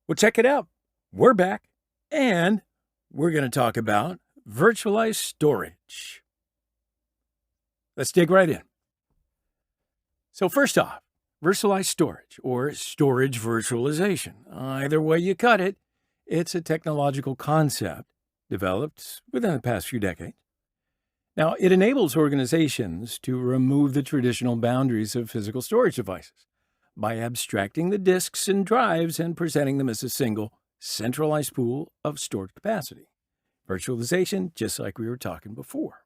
Well, check it out. We're back, and we're going to talk about virtualized storage. Let's dig right in. So first off, virtualized storage or storage virtualization. Either way you cut it, it's a technological concept developed within the past few decades. Now, it enables organizations to remove the traditional boundaries of physical storage devices by abstracting the disks and drives and presenting them as a single, centralized pool of stored capacity. Virtualization, just like we were talking before.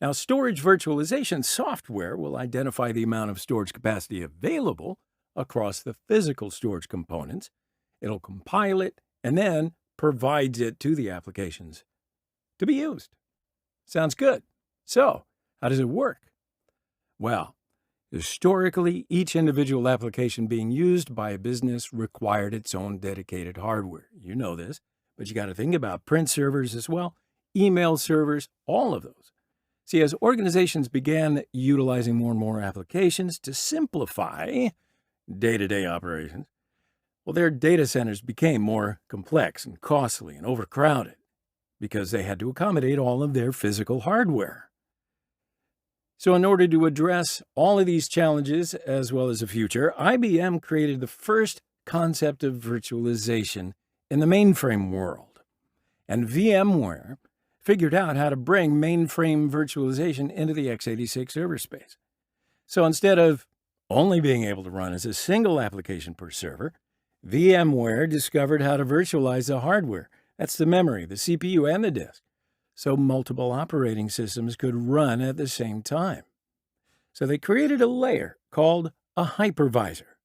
Now, storage virtualization software will identify the amount of storage capacity available across the physical storage components. It'll compile it and then provides it to the applications to be used. Sounds good. So, how does it work? Well, historically, each individual application being used by a business required its own dedicated hardware. You know this, but you got to think about print servers as well, email servers, all of those. See, as organizations began utilizing more and more applications to simplify day-to-day operations, well, their data centers became more complex and costly and overcrowded because they had to accommodate all of their physical hardware. So in order to address all of these challenges as well as the future, IBM created the first concept of virtualization in the mainframe world. And VMware figured out how to bring mainframe virtualization into the x86 server space. So instead of only being able to run as a single application per server, VMware discovered how to virtualize the hardware. That's the memory, the CPU, and the disk, so multiple operating systems could run at the same time. So they created a layer called a hypervisor,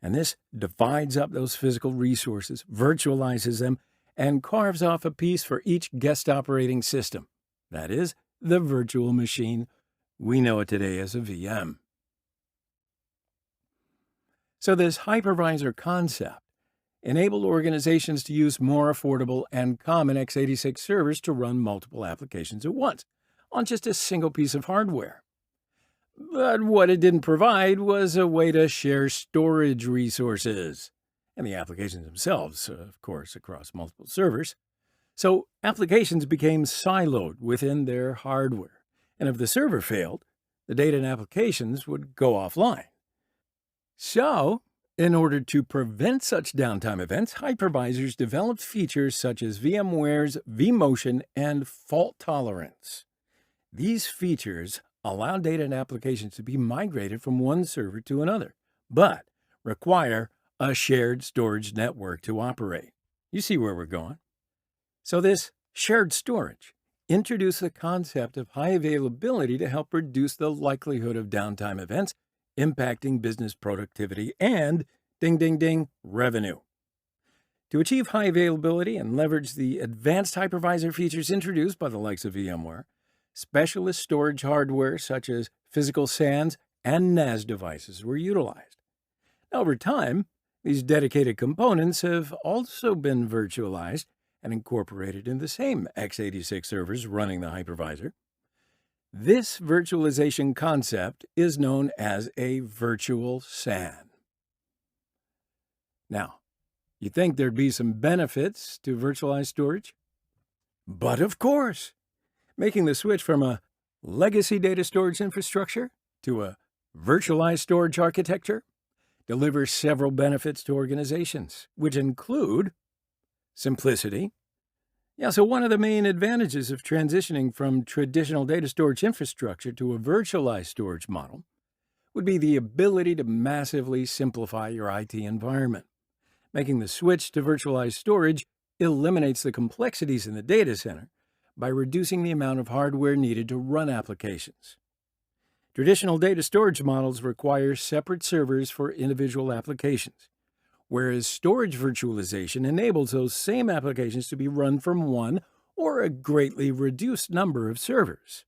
and this divides up those physical resources, virtualizes them, and carves off a piece for each guest operating system. That is, the virtual machine. We know it today as a VM. So this hypervisor concept enabled organizations to use more affordable and common x86 servers to run multiple applications at once on just a single piece of hardware. But what it didn't provide was a way to share storage resources and the applications themselves, of course, across multiple servers. So applications became siloed within their hardware, and if the server failed, the data and applications would go offline. So, in order to prevent such downtime events, hypervisors developed features such as VMware's vMotion and fault tolerance. These features allow data and applications to be migrated from one server to another, but require a shared storage network to operate. You see where we're going. So this shared storage introduced the concept of high availability to help reduce the likelihood of downtime events impacting business productivity and, ding, ding, ding, revenue. To achieve high availability and leverage the advanced hypervisor features introduced by the likes of VMware, specialist storage hardware such as physical SANs and NAS devices were utilized. Over time, these dedicated components have also been virtualized and incorporated in the same x86 servers running the hypervisor. This virtualization concept is known as a virtual SAN. Now, you think there'd be some benefits to virtualized storage? But of course, making the switch from a legacy data storage infrastructure to a virtualized storage architecture delivers several benefits to organizations, which include simplicity. So one of the main advantages of transitioning from traditional data storage infrastructure to a virtualized storage model would be the ability to massively simplify your IT environment. Making the switch to virtualized storage eliminates the complexities in the data center by reducing the amount of hardware needed to run applications. Traditional data storage models require separate servers for individual applications, whereas storage virtualization enables those same applications to be run from one or a greatly reduced number of servers.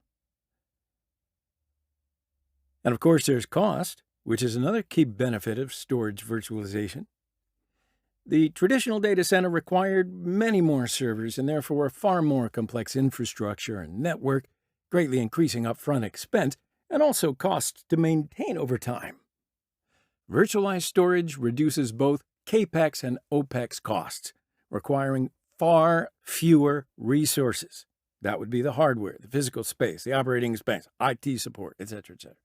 And of course, there's cost, which is another key benefit of storage virtualization. The traditional data center required many more servers and therefore a far more complex infrastructure and network, greatly increasing upfront expense and also costs to maintain over time. Virtualized storage reduces both CAPEX and OPEX costs, requiring far fewer resources. That would be the hardware, the physical space, the operating expense, IT support, etc., etc.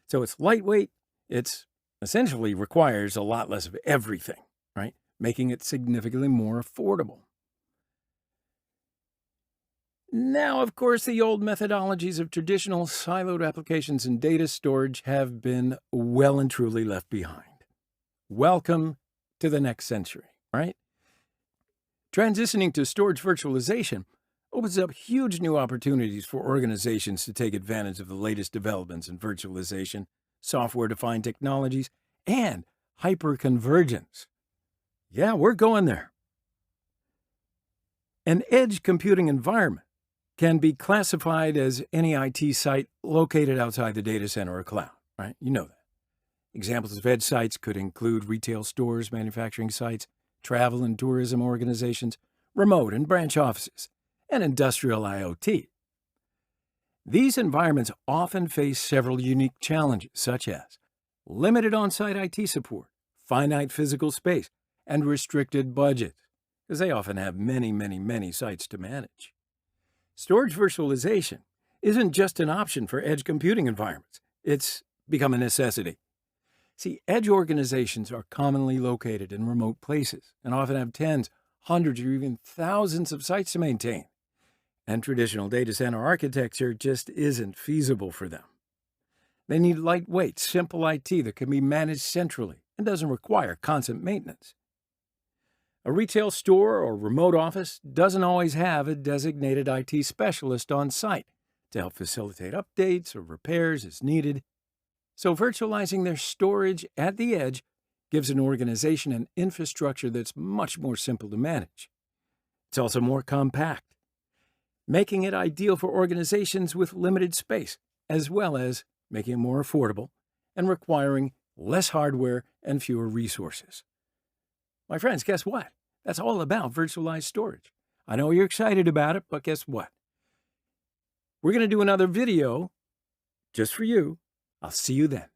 So it's lightweight. It's essentially requires a lot less of everything, right? Making it significantly more affordable. Now, of course, the old methodologies of traditional siloed applications and data storage have been well and truly left behind. Welcome to the next century, right? Transitioning to storage virtualization opens up huge new opportunities for organizations to take advantage of the latest developments in virtualization, software-defined technologies, and hyperconvergence. Yeah, we're going there. An edge computing environment can be classified as any IT site located outside the data center or cloud, right? You know that. Examples of edge sites could include retail stores, manufacturing sites, travel and tourism organizations, remote and branch offices, and industrial IoT. These environments often face several unique challenges, such as limited on-site IT support, finite physical space, and restricted budgets, because they often have many sites to manage. Storage virtualization isn't just an option for edge computing environments. It's become a necessity. See, edge organizations are commonly located in remote places and often have tens, hundreds, or even thousands of sites to maintain. And traditional data center architecture just isn't feasible for them. They need lightweight, simple IT that can be managed centrally and doesn't require constant maintenance. A retail store or remote office doesn't always have a designated IT specialist on site to help facilitate updates or repairs as needed. So virtualizing their storage at the edge gives an organization an infrastructure that's much more simple to manage. It's also more compact, making it ideal for organizations with limited space, as well as making it more affordable and requiring less hardware and fewer resources. My friends, guess what? That's all about virtualized storage. I know you're excited about it, but guess what? We're going to do another video just for you. I'll see you then.